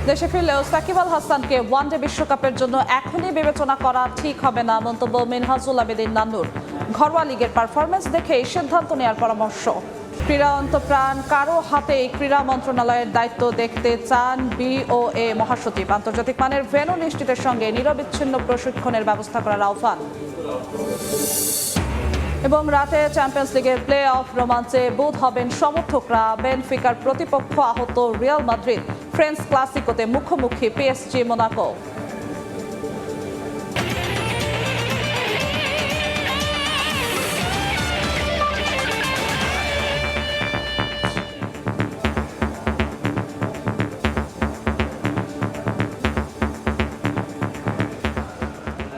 দেশে ফিরলেও সাকিব আল হাসানকে ওয়ানডে বিশ্বকাপের জন্য এখনই বিবেচনা করা ঠিক হবে না মন্তব্য মিনহাজুল আবেদীন নান্নুর। ঘরোয়া লিগের পারফরমেন্স দেখেই সিদ্ধান্ত নেওয়ার পরামর্শ। ক্রীড়া অন্তঃপ্রাণ কারো হাতেই ক্রীড়া মন্ত্রণালয়ের দায়িত্ব দেখতে চান বিওএ মহাসচিব। আন্তর্জাতিক মানের ভেন্যু নিশ্চিতের সঙ্গে নিরবিচ্ছিন্ন প্রশিক্ষণের ব্যবস্থা করার আহ্বান। এবং রাতে চ্যাম্পিয়ন্স লিগের প্লে অফ রোমাঞ্চে বুঁদ হবেন সমর্থকরা। বেনফিকার প্রতিপক্ষ আহত রিয়াল মাদ্রিদ। ফ্রেঞ্চ ক্লাসিকোতে মুখোমুখি পিএসজি মোনাকো।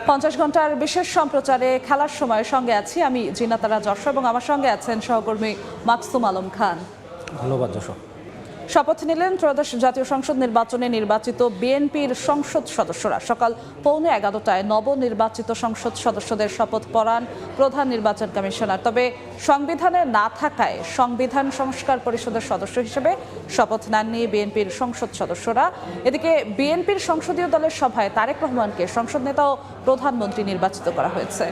50 ঘন্টার বিশেষ সম্প্রচারে খেলার সময় সঙ্গে আছি আমি জিনাতারা যশোর এবং আমার সঙ্গে আছেন সহকর্মী মাকসুম আলম খান। ধন্যবাদ যশোর। শপথ নিলেন ত্রয়োদশ জাতীয় সংসদ নির্বাচনে নির্বাচিত বিএনপির সংসদ সদস্যরা। সকাল 11:15টায় নবনির্বাচিত সংসদ সদস্যদের শপথ পড়ান প্রধান নির্বাচন কমিশনার। তবে সংবিধানে না থাকায় সংবিধান সংস্কার পরিষদের সদস্য হিসেবে শপথ নেননি বিএনপির সংসদ সদস্যরা। এদিকে বিএনপির সংসদীয় দলের সভায় তারেক রহমানকে সংসদ নেতা ও প্রধানমন্ত্রী নির্বাচিত করা হয়েছে।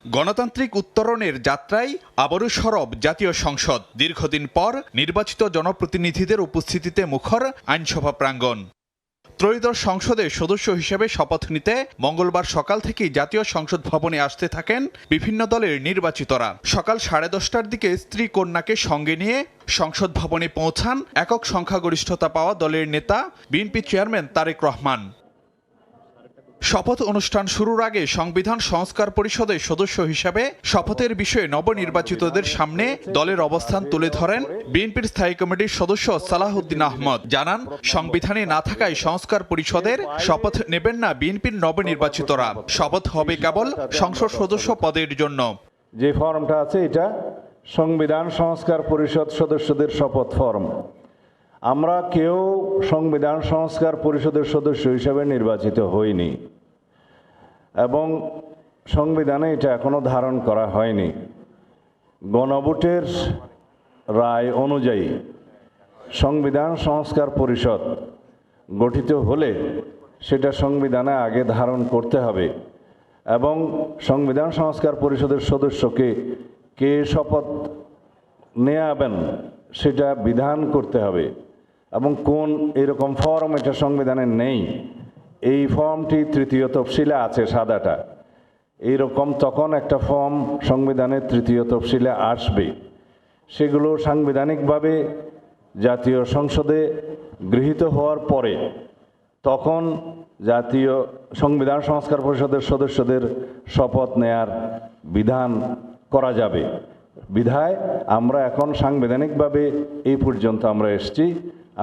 গণতান্ত্রিক উত্তরণের যাত্রায় আবারও সরব জাতীয় সংসদ। দীর্ঘদিন পর নির্বাচিত জনপ্রতিনিধিদের উপস্থিতিতে মুখর আইনসভা প্রাঙ্গণ। ত্রয়োদশ সংসদের সদস্য হিসেবে শপথ নিতে মঙ্গলবার সকাল থেকেই জাতীয় সংসদ ভবনে আসতে থাকেন বিভিন্ন দলের নির্বাচিতরা। সকাল 10:30টার দিকে স্ত্রী কন্যাকে সঙ্গে নিয়ে সংসদ ভবনে পৌঁছান একক সংখ্যাগরিষ্ঠতা পাওয়া দলের নেতা বিএনপি চেয়ারম্যান তারেক রহমান। শপথ অনুষ্ঠান শুরুর আগে সংবিধান সংস্কার পরিষদের সদস্য হিসেবে শপথের বিষয়ে নবনির্বাচিতদের সামনে দলের অবস্থান তুলে ধরেন বিএনপির স্থায়ী কমিটির সদস্য সালাহউদ্দিন আহমদ। জানান, সংবিধানে না থাকায় সংস্কার পরিষদের শপথ নেবেন না বিএনপির নবনির্বাচিতরা। শপথ হবে কেবল সংসদ সদস্য পদের জন্য। যে ফর্মটা আছে এটা সংবিধান সংস্কার পরিষদ সদস্যদের শপথ ফর্ম। আমরা কেউ সংবিধান সংস্কার পরিষদের সদস্য হিসেবে নির্বাচিত হইনি এবং সংবিধানে এটা এখনো ধারণ করা হয়নি। গণভোটের রায় অনুযায়ী সংবিধান সংস্কার পরিষদ গঠিত হলে সেটা সংবিধানে আগে ধারণ করতে হবে এবং সংবিধান সংস্কার পরিষদের সদস্যকে কে শপথ নেয়াবেন সেটা বিধান করতে হবে এবং কোন এরকম ফর্ম এটা সংবিধানে নেই। এই ফর্মটি তৃতীয় তফসিলে আছে, সাদাটা। এইরকম তখন একটা ফর্ম সংবিধানের তৃতীয় তফসিলে আসবে। সেগুলো সাংবিধানিকভাবে জাতীয় সংসদে গৃহীত হওয়ার পরে তখন জাতীয় সংবিধান সংস্কার পরিষদের সদস্যদের শপথ নেয়ার বিধান করা যাবে। বিধায় আমরা এখন সাংবিধানিকভাবে এই পর্যন্ত আমরা এসেছি।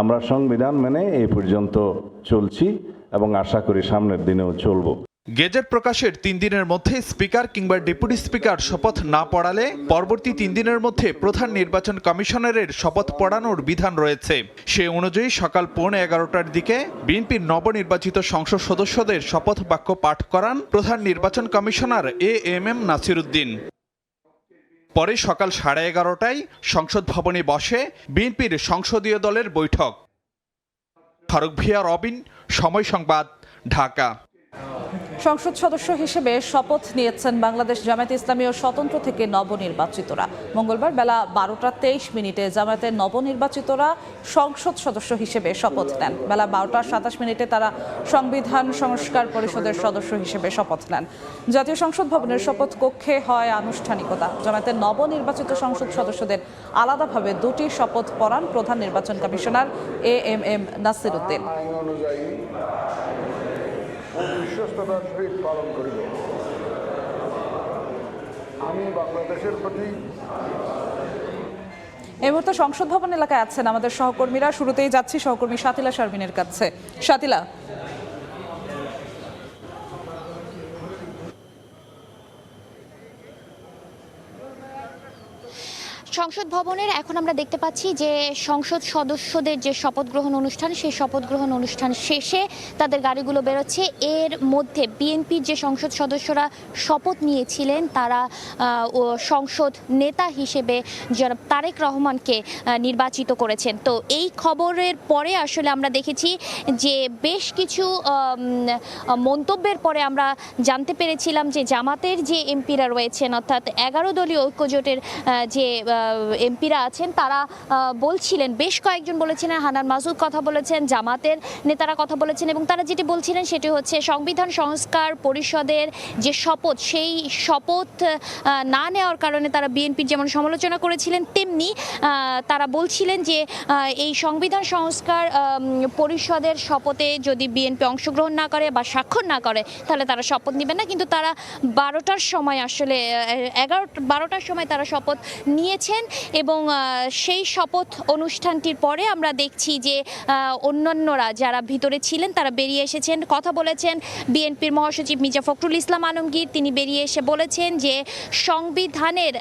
আমরা সংবিধান মেনে এই পর্যন্ত চলছি এবং আশা করি সামনের দিনেও চলব। গেজেট প্রকাশের 3 দিনের মধ্যে স্পিকার কিংবা ডেপুটি স্পিকার শপথ না পড়ালে পরবর্তী 3 দিনের মধ্যে প্রধান নির্বাচন কমিশনারের শপথ পড়ানোর বিধান রয়েছে। সে অনুযায়ী সকাল 11:15টার দিকে বিএনপির নবনির্বাচিত সংসদ সদস্যদের শপথ বাক্য পাঠ করান প্রধান নির্বাচন কমিশনার এএমএম নাসির উদ্দিন। পরে সকাল 11:30টায় সংসদ ভবনে বসে বিএনপির সংসদীয় দলের বৈঠক। ফারুক ভিয়া, রবিন, সময় সংবাদ, ঢাকা। সংসদ সদস্য হিসেবে শপথ নিয়েছেন বাংলাদেশ জামায়াতে ইসলামী ও স্বতন্ত্র থেকে নবনির্বাচিতরা। মঙ্গলবার বেলা 12:23 জামায়াতের নবনির্বাচিতরা সংসদ সদস্য হিসেবে শপথ নেন। বেলা 12:27 তারা সংবিধান সংস্কার পরিষদের সদস্য হিসেবে শপথ নেন। জাতীয় সংসদ ভবনের শপথ কক্ষে হয় আনুষ্ঠানিকতা। জামায়াতের নবনির্বাচিত সংসদ সদস্যদের আলাদাভাবে 2টি শপথ পড়ান প্রধান নির্বাচন কমিশনার এএমএম নাসির উদ্দিন। বিশ্বস্ততার সহিত পালন করিব। আমি বাংলাদেশের প্রতি। এই মুহূর্তে সংসদ ভবন এলাকায় আছেন আমাদের সহকর্মীরা। শুরুতেই যাচ্ছি সহকর্মী শাতিলা শারমিনের কাছে। শাতিলা, সংসদ ভবনের এখন আমরা দেখতে পাচ্ছি যে সংসদ সদস্যদের যে শপথ গ্রহণ অনুষ্ঠান, সেই শপথ গ্রহণ অনুষ্ঠান শেষে তাদের গাড়িগুলো বেরোচ্ছে। এর মধ্যে বিএনপির যে সংসদ সদস্যরা শপথ নিয়েছিলেন তারা সংসদ নেতা হিসেবে জনাব তারেক রহমানকে নির্বাচিত করেছেন। তো এই খবরের পরে আসলে আমরা দেখেছি যে বেশ কিছু মন্তব্যের পরে আমরা জানতে পেরেছিলাম যে জামাতের যে এমপিরা রয়েছেন, অর্থাৎ 11 দলীয় ঐক্যজোটের যে এমপিরা আছেন তারা বলছিলেন, বেশ কয়েকজন বলেছিলেন, হানান মাসুদ কথা বলেছেন, জামাতের নেতারা কথা বলেছেন এবং তারা যেটি বলছিলেন সেটি হচ্ছে সংবিধান সংস্কার পরিষদের যে শপথ, সেই শপথ না নেওয়ার কারণে তারা বিএনপির যেমন সমালোচনা করেছিলেন, তেমনি তারা বলছিলেন যে এই সংবিধান সংস্কার পরিষদের শপথে যদি বিএনপি অংশগ্রহণ না করে বা স্বাক্ষর না করে তাহলে তারা শপথ নেবেন না। কিন্তু তারা 12টার সময় আসলে 12টার সময় তারা শপথ নিয়েছেন এবং সেই শপথ অনুষ্ঠানটির পরে আমরা দেখছি যে অন্যান্যরা যারা ভিতরে ছিলেন তারা বেরিয়ে এসেছেন, কথা বলেছেন। বিএনপির মহাসচিব মির্জা ফখরুল ইসলাম আলমগীর তিনি বেরিয়ে এসে বলেছেন যে সংবিধানের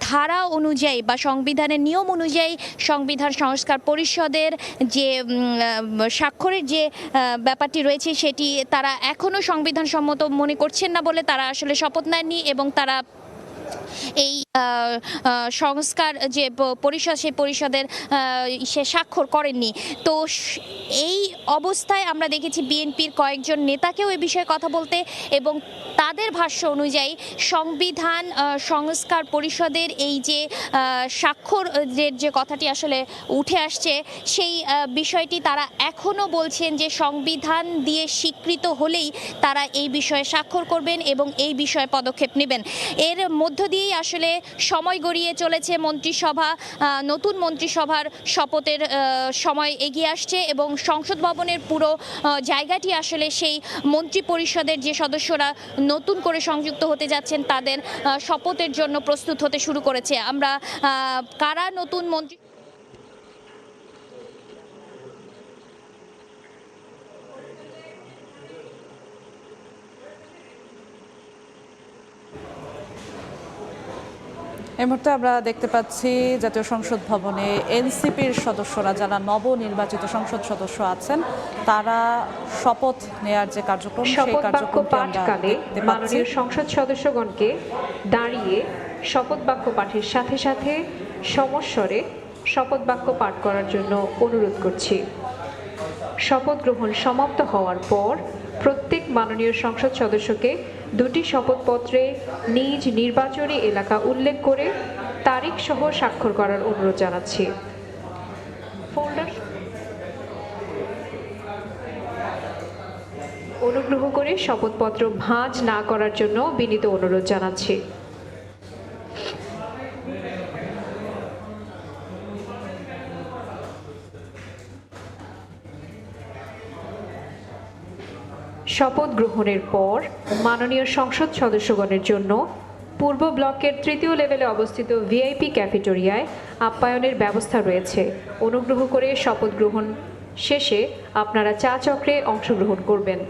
ধারা অনুযায়ী বা সংবিধানের নিয়ম অনুযায়ী সংবিধান সংস্কার পরিষদের যে স্বাক্ষরের যে ব্যাপারটি রয়েছে সেটি তারা এখনও সংবিধান সম্মত মনে করছেন না বলে তারা আসলে শপথ নেননি এবং তারা এই সংস্কার যে পরিষদ সেই পরিষদের সে স্বাক্ষর করেননি। তো এই অবস্থায় আমরা দেখেছি বিএনপির কয়েকজন নেতাকেও এ বিষয়ে কথা বলতে এবং তাদের ভাষ্য অনুযায়ী সংবিধান সংস্কার পরিষদের এই যে স্বাক্ষরের যে কথাটি আসলে উঠে আসছে সেই বিষয়টি তারা এখনও বলছেন যে সংবিধান দিয়ে স্বীকৃত হলেই তারা এই বিষয়ে স্বাক্ষর করবেন এবং এই বিষয়ে পদক্ষেপ নেবেন। এর মধ্য দিয়েই আসলে সময় গড়িয়ে চলেছে, মন্ত্রিসভা নতুন মন্ত্রিসভার শপথের সময় এগিয়ে আসছে এবং সংসদ ভবনের পুরো জায়গাটি আসলে সেই মন্ত্রী পরিষদের যে সদস্যরা নতুন করে সংযুক্ত হতে যাচ্ছেন তাদের শপথের জন্য প্রস্তুত হতে শুরু করেছে। আমরা কারা নতুন মন্ত্রী এই মুহূর্তে আমরা দেখতে পাচ্ছি জাতীয় সংসদ ভবনে এনসিপির সদস্যরা যারা নবনির্বাচিত সংসদ সদস্য আছেন তারা শপথ নেয়ার যে কার্যক্রম সেই কার্যক্রমটি আমরা দেখতে পাচ্ছি। মাননীয় সংসদ সদস্যগণকে দাঁড়িয়ে শপথ বাক্য পাঠের সাথে সাথে সমস্বরে শপথ বাক্য পাঠ করার জন্য অনুরোধ করছি। শপথ গ্রহণ সমাপ্ত হওয়ার পর প্রত্যেক মাননীয় সংসদ সদস্যকে দুটি শপথপত্রে নিজ নির্বাচনী এলাকা উল্লেখ করে তারিখ সহ স্বাক্ষর করার অনুরোধ জানাচ্ছি। অনুগ্রহ করে শপথপত্র ভাঁজ না করার জন্য বিনীত অনুরোধ জানাচ্ছি। শপথ গ্রহণের পর মাননীয় সংসদ সদস্যগণের জন্য পূর্ব ব্লকের 3য় লেভেলে অবস্থিত ভিআইপি ক্যাফেটেরিয়ায় আপ্যায়নের ব্যবস্থা রয়েছে। অনুগ্রহ করে শপথ গ্রহণ শেষে আপনারা চা চক্রে অংশগ্রহণ করবেন।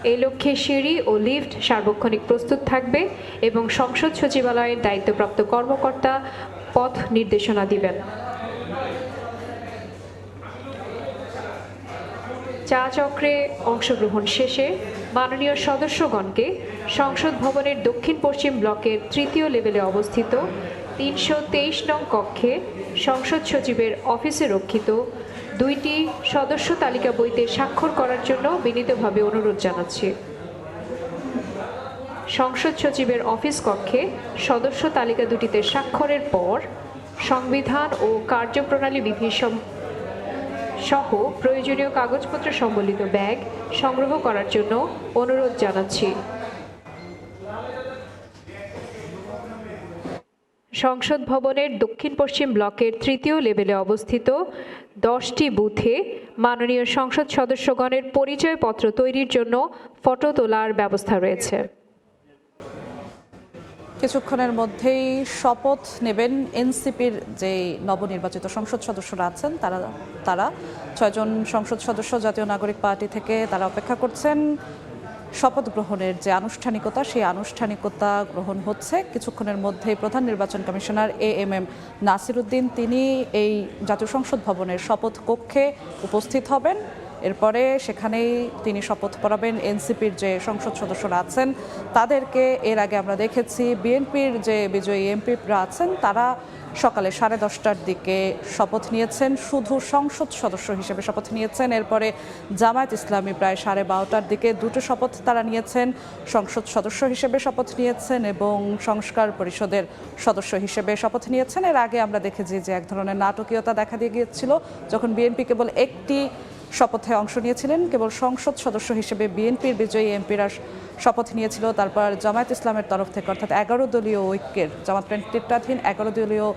এই লক্ষ্যে সিঁড়ি ও লিফট সার্বক্ষণিক প্রস্তুত থাকবে এবং সংসদ সচিবালয়ের দায়িত্বপ্রাপ্ত কর্মকর্তা পথ নির্দেশনা দিবেন। চা চক্রে অংশগ্রহণ শেষে মাননীয় সদস্যগণকে সংসদ ভবনের দক্ষিণ পশ্চিম ব্লকের 3য় লেভেলে অবস্থিত 323 নং কক্ষে সংসদ সচিবের অফিসে রক্ষিত 2টি সদস্য তালিকা বইতে স্বাক্ষর করার জন্য বিনীতভাবে অনুরোধ জানাচ্ছি। সংসদ সচিবের অফিস কক্ষে সদস্য তালিকা দুটিতে স্বাক্ষরের পর সংবিধান ও কার্যপ্রণালী বিধি সহ প্রয়োজনীয় কাগজপত্র সম্বলিত ব্যাগ সংগ্রহ করার জন্য অনুরোধ জানাচ্ছি। সংসদ ভবনের দক্ষিণ পশ্চিম ব্লকের 3য় লেভেলে অবস্থিত 10টি বুথে মাননীয় সংসদ সদস্যগণের পরিচয়পত্র তৈরির জন্য ফটো তোলার ব্যবস্থা রয়েছে। কিছুক্ষণের মধ্যেই শপথ নেবেন এনসিপির যে নবনির্বাচিত সংসদ সদস্যরা আছেন তারা 6 জন সংসদ সদস্য জাতীয় নাগরিক পার্টি থেকে তারা অপেক্ষা করছেন শপথ গ্রহণের যে আনুষ্ঠানিকতা, সেই আনুষ্ঠানিকতা গ্রহণ হচ্ছে কিছুক্ষণের মধ্যেই। প্রধান নির্বাচন কমিশনার এএমএম নাসির উদ্দিন তিনি এই জাতীয় সংসদ ভবনের শপথ কক্ষে উপস্থিত হবেন। এরপরে সেখানেই তিনি শপথ পড়াবেন এনসিপির যে সংসদ সদস্যরা আছেন তাদেরকে। এর আগে আমরা দেখেছি বিএনপির যে বিজয়ী এমপিরা আছেন তারা সকালে 10:30টার দিকে শপথ নিয়েছেন, শুধু সংসদ সদস্য হিসেবে শপথ নিয়েছেন। এরপরে জামায়াত ইসলামী প্রায় 12:30টার দিকে দুটো শপথ তারা নিয়েছেন, সংসদ সদস্য হিসেবে শপথ নিয়েছেন এবং সংস্কার পরিষদের সদস্য হিসেবে শপথ নিয়েছেন। এর আগে আমরা দেখেছি যে এক ধরনের নাটকীয়তা দেখা দিয়ে গিয়েছিল যখন বিএনপি কেবল একটি শপথে অংশ নিয়েছিলেন, কেবল সংসদ সদস্য হিসেবে বিএনপির বিজয়ী এমপিরা শপথ নিয়েছিল। তারপর জামায়াত ইসলামের তরফ থেকে অর্থাৎ 11 দলীয় ঐক্যের জামাত নেতৃত্বাধীন 11 দলীয়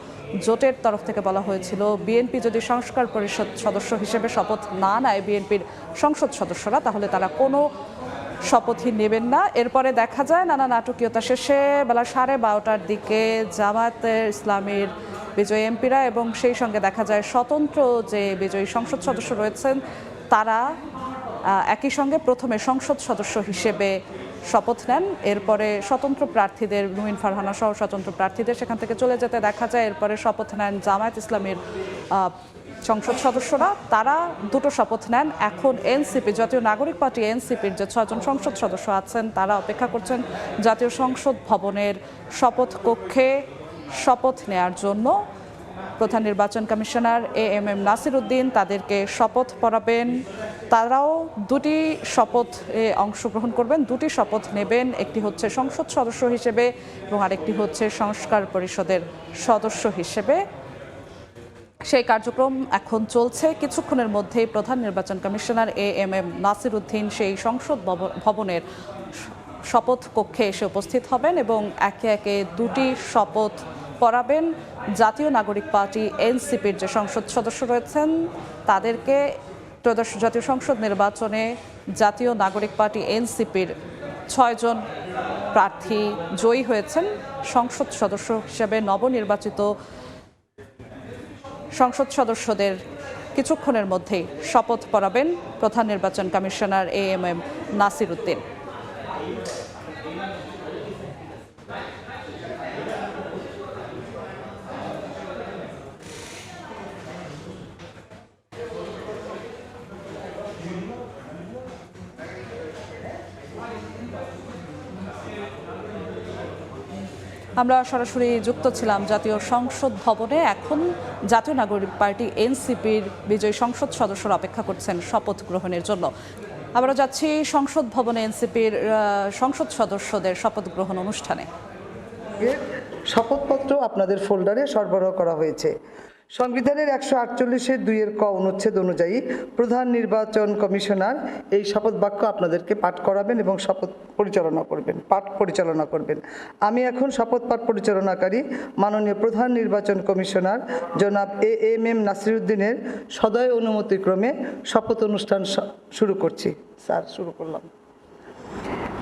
জোটের তরফ থেকে বলা হয়েছিল বিএনপি যদি সংস্কার পরিষদ সদস্য হিসেবে শপথ না নেয় বিএনপির সংসদ সদস্যরা, তাহলে তারা কোনো শপথই নেবেন না। এরপরে দেখা যায় নানা নাটকীয়তা শেষে বেলা 12:30টার দিকে জামায়াতের ইসলামীর বিজয়ী এমপিরা এবং সেই সঙ্গে দেখা যায় স্বতন্ত্র যে বিজয়ী সংসদ সদস্য রয়েছেন তারা একই সঙ্গে প্রথমে সংসদ সদস্য হিসেবে শপথ নেন। এরপরে স্বতন্ত্র প্রার্থীদের, নুইন ফারহানা সহ স্বতন্ত্র প্রার্থীদের সেখান থেকে চলে যেতে দেখা যায়। এরপরে শপথ নেন জামায়াত ইসলামীর সংসদ সদস্যরা, তারা দুটো শপথ নেন। এখন এনসিপি, জাতীয় নাগরিক পার্টি এনসিপির যে 6 জন সংসদ সদস্য আছেন তারা অপেক্ষা করছেন জাতীয় সংসদ ভবনের শপথ কক্ষে শপথ নেয়ার জন্য। প্রধান নির্বাচন কমিশনার এএমএম নাসির উদ্দিন তাদেরকে শপথ পড়াবেন। তারাও দুটি শপথে অংশগ্রহণ করবেন, দুটি শপথ নেবেন। একটি হচ্ছে সংসদ সদস্য হিসেবে এবং আরেকটি হচ্ছে সংস্কার পরিষদের সদস্য হিসেবে। সেই কার্যক্রম এখন চলছে। কিছুক্ষণের মধ্যেই প্রধান নির্বাচন কমিশনার এএমএম নাসির উদ্দিন সেই সংসদ ভবনের শপথ কক্ষে এসে উপস্থিত হবেন এবং একে একে দুটি শপথ পড়াবেন। জাতীয় নাগরিক পার্টি এনসিপির যে সংসদ সদস্য রয়েছেন তাদেরকে ত্রয়োদশ জাতীয় সংসদ নির্বাচনে জাতীয় নাগরিক পার্টি এনসিপির 6 জন প্রার্থী জয়ী হয়েছেন। সংসদ সদস্য হিসেবে নবনির্বাচিত সংসদ সদস্যদের কিছুক্ষণের মধ্যেই শপথ পড়াবেন প্রধান নির্বাচন কমিশনার এএমএম নাসির উদ্দিন। আমরা সরাসরি যুক্ত ছিলাম জাতীয় সংসদ ভবনে। এখন জাতীয় নাগরিক পার্টি এনসিপির বিজয়ী সংসদ সদস্যরা অপেক্ষা করছেন শপথ গ্রহণের জন্য। আমরা যাচ্ছি সংসদ ভবনে এনসিপির সংসদ সদস্যদের শপথ গ্রহণ অনুষ্ঠানে। শপথপত্র আপনাদের ফোল্ডারে সরবরাহ করা হয়েছে। সংবিধানের 148(2) ক অনুচ্ছেদ অনুযায়ী প্রধান নির্বাচন কমিশনার এই শপথ বাক্য আপনাদেরকে পাঠ করাবেন এবং শপথ পরিচালনা করবেন। আমি এখন শপথ পাঠ পরিচালনাকারী মাননীয় প্রধান নির্বাচন কমিশনার জনাব এএমএম নাসির উদ্দিনের সদয় অনুমতিক্রমে শপথ অনুষ্ঠান শুরু করছি। স্যার, শুরু করলাম।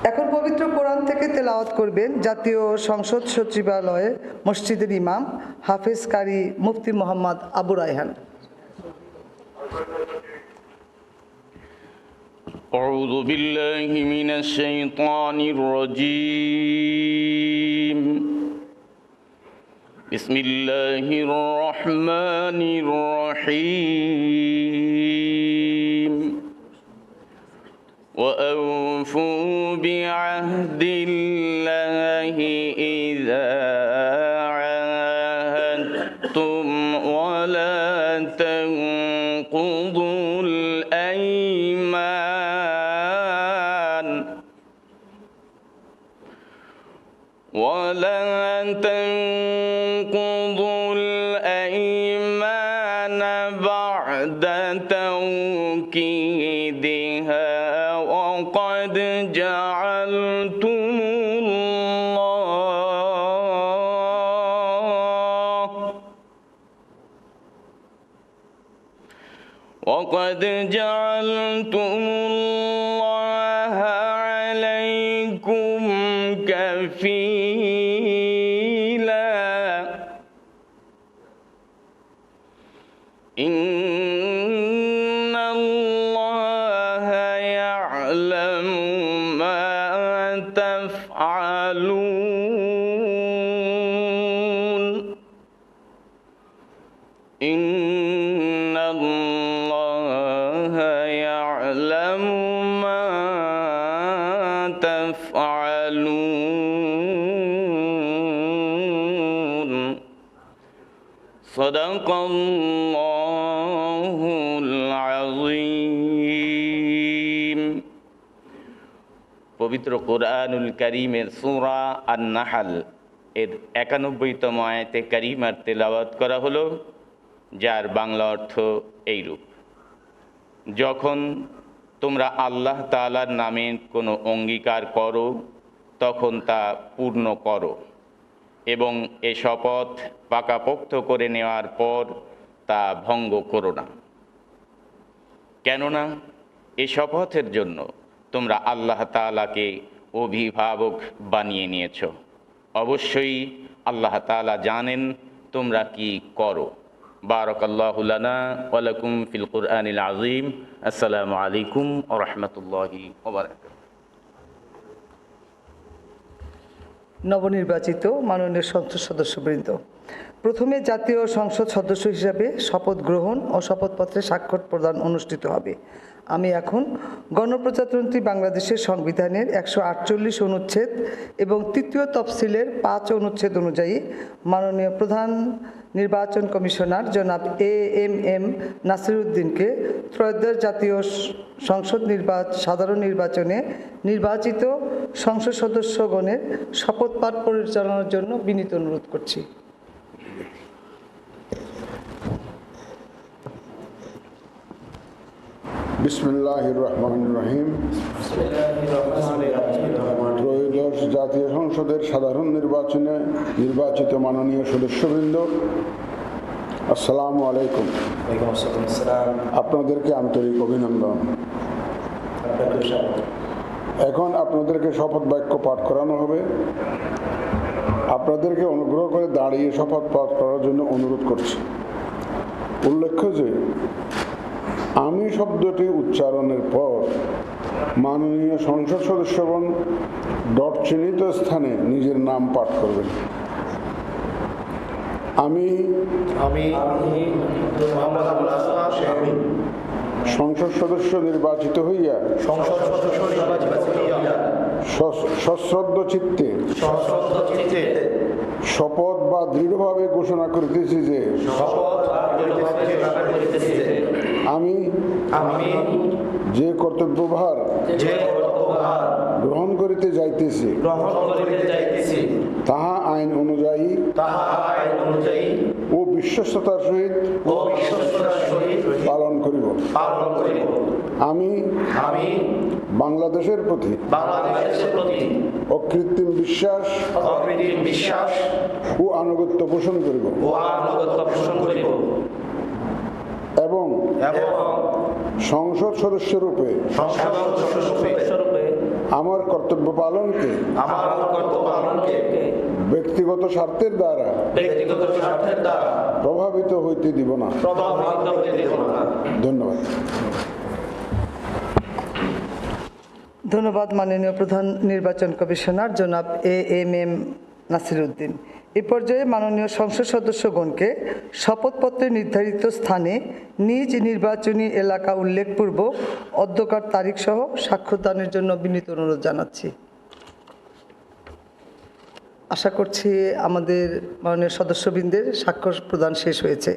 এখন পবিত্র কোরআন থেকে তেলাওয়াত করবেন জাতীয় সংসদ সচিবালয়ে মসজিদের ইমাম হাফেজ কারি মুফতি মোহাম্মদ আবু রায়হান। أعوذ بالله من الشيطان الرجيم بسم الله الرحمن الرحيم وأوفوا بعهد الله إذا عاهدتم ولا تنقضوا الأيمان بعد توكيدها وقد جعلتم الله عليكم كفيلا إن الله يعلم ما الله يعلم ما تفعلون صدق الله العظيم পবিত্র কোরআনুল কারীমের সূরা আন-নাহল এর 91তম আয়াতে কারিমার তেলাওয়াত করা হলো, যার বাংলা অর্থ এইরূপ: যখন তোমরা আল্লাহ তাআলার নামে কোনো অঙ্গীকার করো তখন তা পূর্ণ করো এবং এ শপথ পাকাপোক্ত করে নেওয়ার পর তা ভঙ্গ করো না, কেননা এ শপথের জন্য তোমরা আল্লাহ তাআলাকে অভিভাবক বানিয়ে নিয়েছ। অবশ্যই আল্লাহ তাআলা জানেন তোমরা কি করো। বারাকাল্লাহু লানা ওয়া লাকুম ফিল কুরআনিল আযীম। আসসালামু আলাইকুম ওয়া রাহমাতুল্লাহি ওয়া বারাকাতুহু। নবনির্বাচিত মাননীয় সংসদ সদস্যবৃন্দ, প্রথমে জাতীয় সংসদ সদস্য হিসাবে শপথ গ্রহণ ও শপথপত্রে স্বাক্ষর প্রদান অনুষ্ঠিত হবে। আমি এখন গণপ্রজাতন্ত্রী বাংলাদেশের সংবিধানের 148 অনুচ্ছেদ এবং 3য় তফসিলের 5 অনুচ্ছেদ অনুযায়ী মাননীয় প্রধান নির্বাচন কমিশনার জনাব এএমএম নাসির উদ্দিনকে ত্রয়োদশ জাতীয় সংসদ সাধারণ নির্বাচনে নির্বাচিত সংসদ সদস্যগণের শপথ পাঠ পরিচালনার জন্য বিনীত অনুরোধ করছি। বিসমিল্লাহির রহমানির রহিম। ত্রয়োদশ জাতীয় সংসদের সাধারণ নির্বাচনে নির্বাচিত মাননীয় সদস্যবৃন্দ, আসসালামু আলাইকুম। আপনাদেরকে আন্তরিক অভিনন্দন। এখন আপনাদেরকে শপথ বাক্য পাঠ করানো হবে। আপনাদেরকে অনুগ্রহ করে দাঁড়িয়ে শপথ পাঠ করার জন্য অনুরোধ করছি। উল্লেখ্য যে আমি শব্দটি উচ্চারণের পর মাননীয় সংসদ সদস্যগণ ডট চিহ্নিত স্থানে নিজের নাম পাঠ করবেন। আমি সংসদ সদস্য নির্বাচিত হইয়া সশ্রদ্ধ চিত্তে শপথ বা দৃঢ়ভাবে ঘোষণা করিতেছি যে আমি যে কর্তব্যভার গ্রহণ করিতে যাইতেছি তাহা আইন অনুযায়ী ও বিশ্বস্ততার সহিত পালন করিব। আমি বাংলাদেশের প্রতি অকৃত্রিম বিশ্বাস ও আনুগত্য পোষণ করিব এবং সংসদ সদস্যরূপে আমার কর্তব্য পালনকে ব্যক্তিগত স্বার্থের দ্বারা প্রভাবিত হইতে দিব না। ধন্যবাদ। ধন্যবাদ মাননীয় প্রধান নির্বাচন কমিশনার জনাব এএমএম নাসির উদ্দিন। এ পর্যায়ে মাননীয় সংসদ সদস্যগণকে শপথপত্রে নির্ধারিত স্থানে নিজ নির্বাচনী এলাকা উল্লেখপূর্বক অধ্যকার তারিখ সহ স্বাক্ষরদানের জন্য বিনীত অনুরোধ জানাচ্ছি। আশা করছি আমাদের মাননীয় সদস্যবৃন্দের স্বাক্ষর প্রদান শেষ হয়েছে।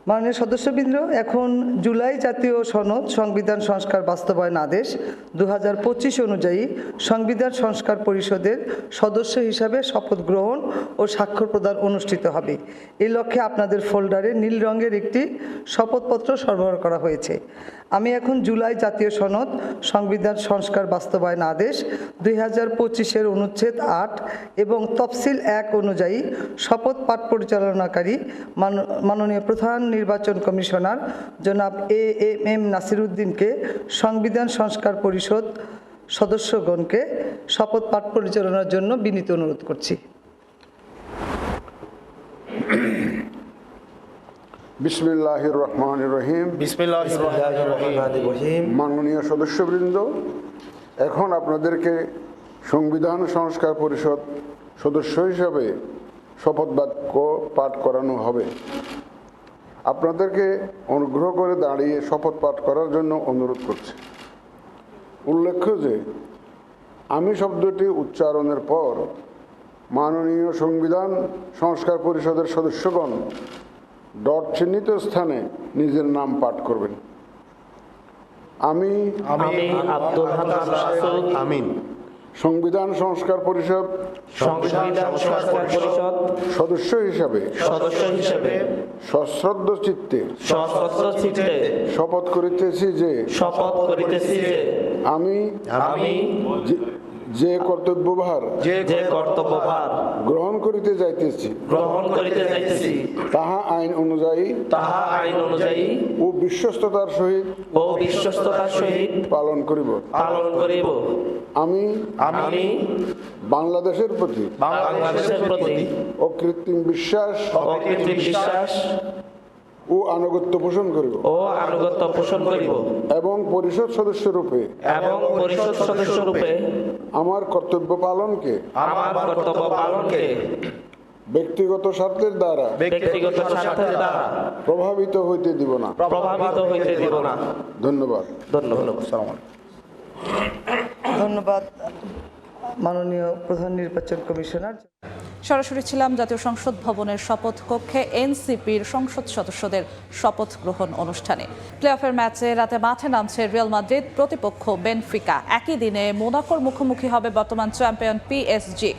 মাননীয় সদস্যবৃন্দ, এখন জুলাই জাতীয় সনদ সংবিধান সংস্কার বাস্তবায়ন আদেশ 2025 অনুযায়ী সংবিধান সংস্কার পরিষদের সদস্য হিসাবে শপথ গ্রহণ ও স্বাক্ষর প্রদান অনুষ্ঠিত হবে। এই লক্ষ্যে আপনাদের ফোল্ডারে নীল রঙের একটি শপথপত্র সরবরাহ করা হয়েছে। আমি এখন জুলাই জাতীয় সনদ সংবিধান সংস্কার বাস্তবায়ন আদেশ 2025 অনুচ্ছেদ 8 এবং তফসিল 1 অনুযায়ী শপথ পাঠ পরিচালনাকারী মাননীয় প্রধান নির্বাচন কমিশনার জনাব এএমএম নাসির উদ্দিনকে সংবিধান সংস্কার পরিষদ সদস্যগণকে শপথ পাঠ পরিচালনার জন্য বিনীত অনুরোধ করছি। বিসমিল্লাহির রহমানির রহিম। মাননীয় সদস্যবৃন্দ, এখন আপনাদেরকে সংবিধান সংস্কার পরিষদ সদস্য হিসাবে শপথ বাক্য পাঠ করানো হবে। আপনাদেরকে অনুগ্রহ করে দাঁড়িয়ে শপথ পাঠ করার জন্য অনুরোধ করছি। উল্লেখ্য যে আমি শব্দটি উচ্চারণের পর মাননীয় সংবিধান সংস্কার পরিষদের সদস্যগণ ডট চিহ্নিত স্থানে নিজের নাম পাঠ করবেন। আমি আব্দুল হান্নান মাসুদ আমিন সংবিধান সংস্কার পরিষদ সদস্য হিসাবে সশ্রদ্ধ চিত্তে শপথ করিতেছি যে আমি যে কর্তব্যভার গ্রহণ করিতে যাইতেছি তাহা আইন অনুযায়ী ও বিশ্বস্ততার সহিত পালন করিব। আমি বাংলাদেশের প্রতি অকৃত্রিম বিশ্বাস ও আনুগত্য পোষণ করিব এবং পরিষদ সদস্য রূপে আমার কর্তব্য পালনকে ব্যক্তিগত স্বার্থের দ্বারা প্রভাবিত হইতে দিব না। ধন্যবাদ। ধন্যবাদ মাননীয় প্রধান নির্বাচন কমিশনার। সরাসরি ছিলাম জাতীয় সংসদ ভবনের শপথ কক্ষে এনসিপির সংসদ সদস্যদের শপথ গ্রহণ অনুষ্ঠানে। প্লে অফের ম্যাচে রাতে মাঠে নামছে রিয়াল মাদ্রিদ, প্রতিপক্ষ বেনফিকা। একই দিনে মোনাকোর মুখোমুখি হবে বর্তমান চ্যাম্পিয়ন পিএসজি।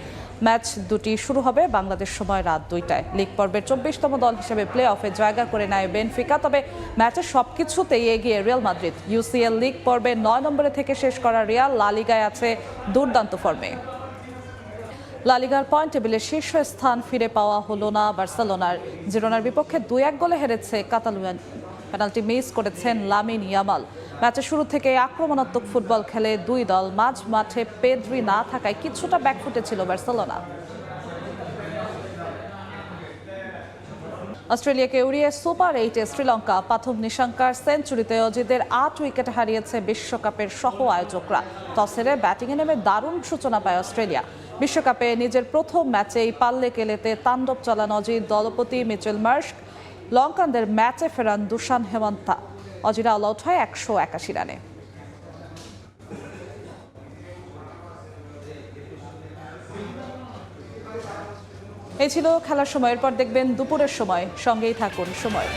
ম্যাচ দুটি শুরু হবে বাংলাদেশ সময় রাত 2টায়। লিগ পর্বের 24তম দল হিসেবে প্লে অফে জায়গা করে নেয় বেনফিকা। তবে ম্যাচের সবকিছুতেই এগিয়ে রিয়াল মাদ্রিদ। ইউসিএল লিগ পর্বে 9 নম্বরে থেকে শেষ করা রিয়াল লা লিগায় আছে দুর্দান্ত ফর্মে। লা লিগার পয়েন্ট টেবিলের শীর্ষ স্থান ফিরে পাওয়া হলো না বার্সেলোনার। জিরোনার বিপক্ষে 2-1 গোলে হেরেছে কাতালুয়ান। পেনাল্টি মিস করেছেন লামিন ইয়ামাল। ম্যাচের শুরু থেকে আক্রমণাত্মক ফুটবল খেলে দুই দল। মাঝ মাঠে পেদ্রি না থাকায় কিছুটা ব্যাকফুটে ছিল বার্সেলোনা। অস্ট্রেলিয়াকে উড়িয়ে সুপার 8-এ শ্রীলঙ্কা। পাথম নিশাঙ্কার সেঞ্চুরিতে অজিদের 8 উইকেট হারিয়েছে বিশ্বকাপের সহ আয়োজকরা। টস হেরে ব্যাটিংয়ে নেমে দারুণ সূচনা পায় অস্ট্রেলিয়া। বিশ্বকাপে নিজের প্রথম ম্যাচেই পাল্লে কেলেতে তাণ্ডব চালান অজিত, দলপতি মিচেল মার্শ। লঙ্কানদের ম্যাচে ফেরান দুশান হেমন্তা। অজিরা অল আউট হয় 181 রানে। এই ছিল খেলার সময়। এরপর দেখবেন দুপুরের সময়। সঙ্গেই থাকুন সময়।